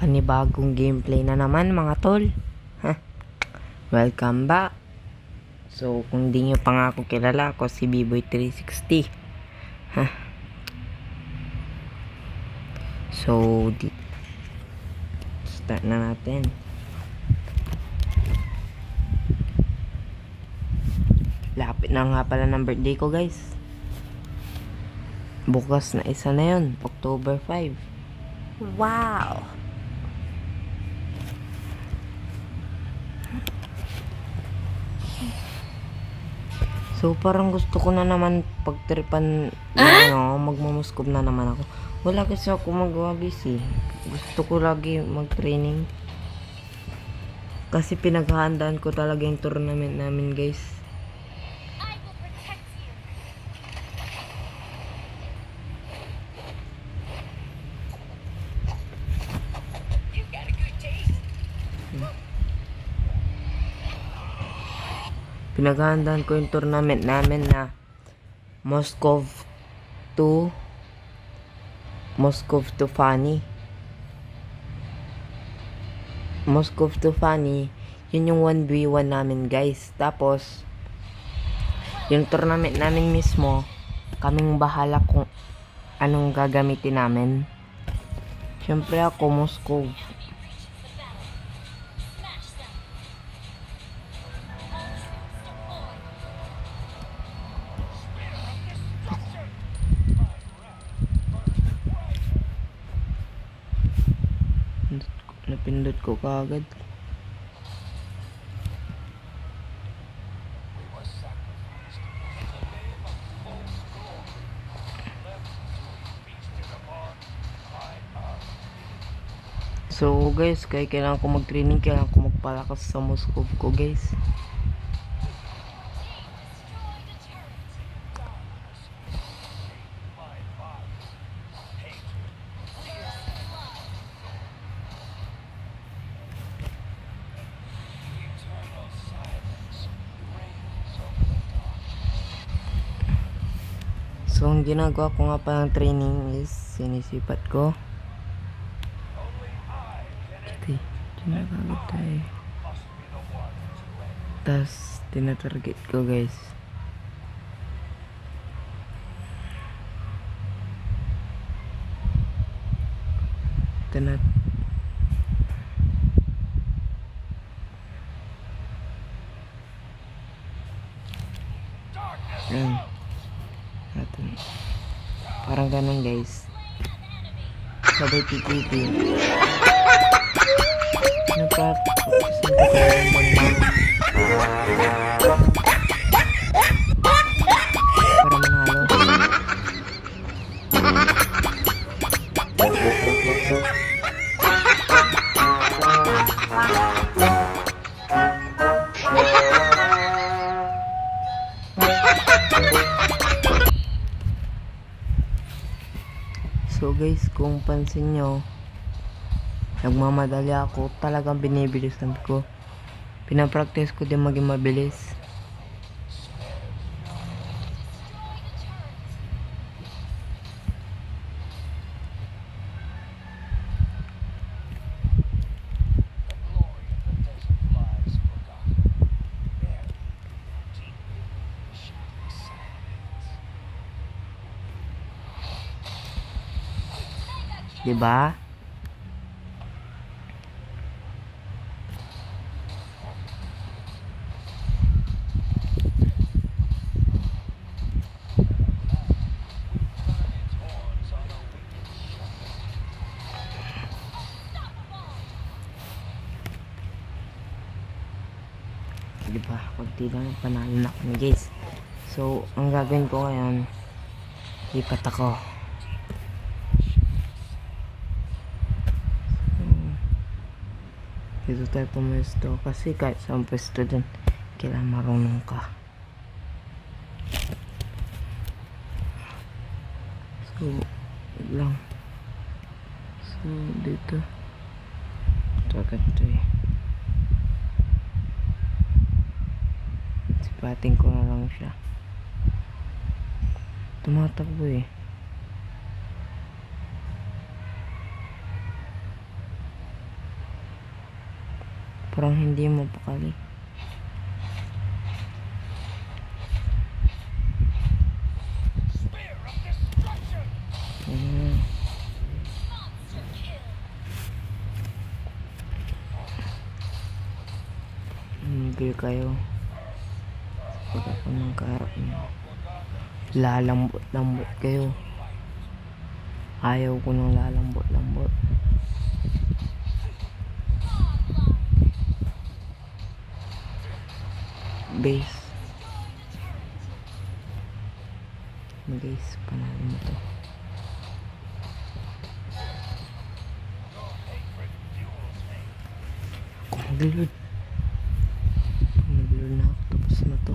Panibagong gameplay na naman mga tol. Welcome back. So kung di nyo pa nga ako kilala, ako si B-Boy360. So start na natin. Lapit na nga pala ng birthday ko, guys. Bukas na isa na yun, October 5. Wow! So parang gusto ko na naman pagtripan na magmamuskob na naman ako. Wala kasi ako magawa, busy. Gusto ko lagi mag-training. Kasi pinaghahandaan ko talaga yung tournament namin, guys. Pinaghahandaan ko yung tournament namin na Moscow to Funny. Moscow to Funny, yun yung 1v1 namin, guys. Tapos yung tournament namin mismo, kaming bahala kung anong gagamitin namin. Syempre ako Moscow. Napindot ko kaagad. So guys, kailangan ko mag-training, kailangan ko magpalakas sa Moscow ko, guys. So ang ginagawa ko nga pa ng training is sinisipat ko. Ginagawa tayo. Tapos tinatarget ko, guys. Parang ganun, guys. Sabay TTP. Napapasin ko yung banang para manalo. So guys, kung pansin nyo, nagmamadali ako, talagang binibilisan ko. Pinapractice ko din maging mabilis. Diba? Diba? Kunti lang panalo na kami, guys. So, ang gagawin ko ngayon, lipat ako. Dito tayo pumesto kasi kahit saan pwesto dun, kailangan marunong ka. So, lang. So, dito. Ito agad ito eh. Sipating ko na lang siya. Tumatakbo eh. Parang hindi mo pakali. Hmm. Hindi kayo. Pag ako ng kaharap niyo. Lalambot-lambot kayo. Ayaw ko ng lalambot-lambot. Base. Guys, panalo mo to. Kung mag-load. Mag-load na ako. Tapos na to.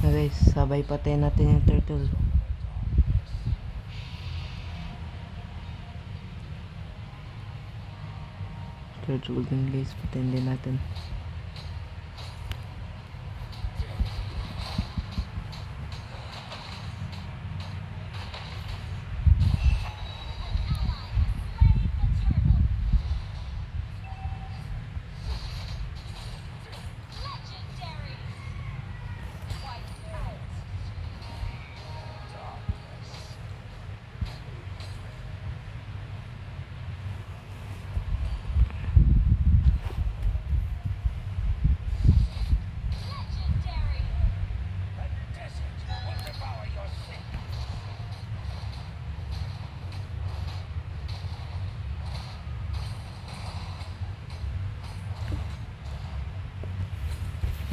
Na guys, sabay patayin natin yung turtle. Turtle din guys, patayin din natin.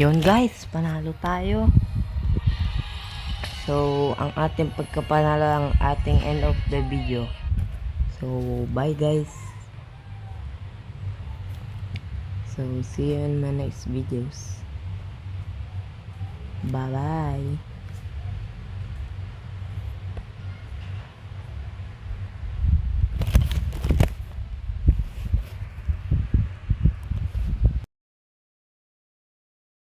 Yun guys, panalo tayo. So, ang ating pagkapanalo ang ating end of the video. So, bye guys. So, see you in my next videos. Bye bye.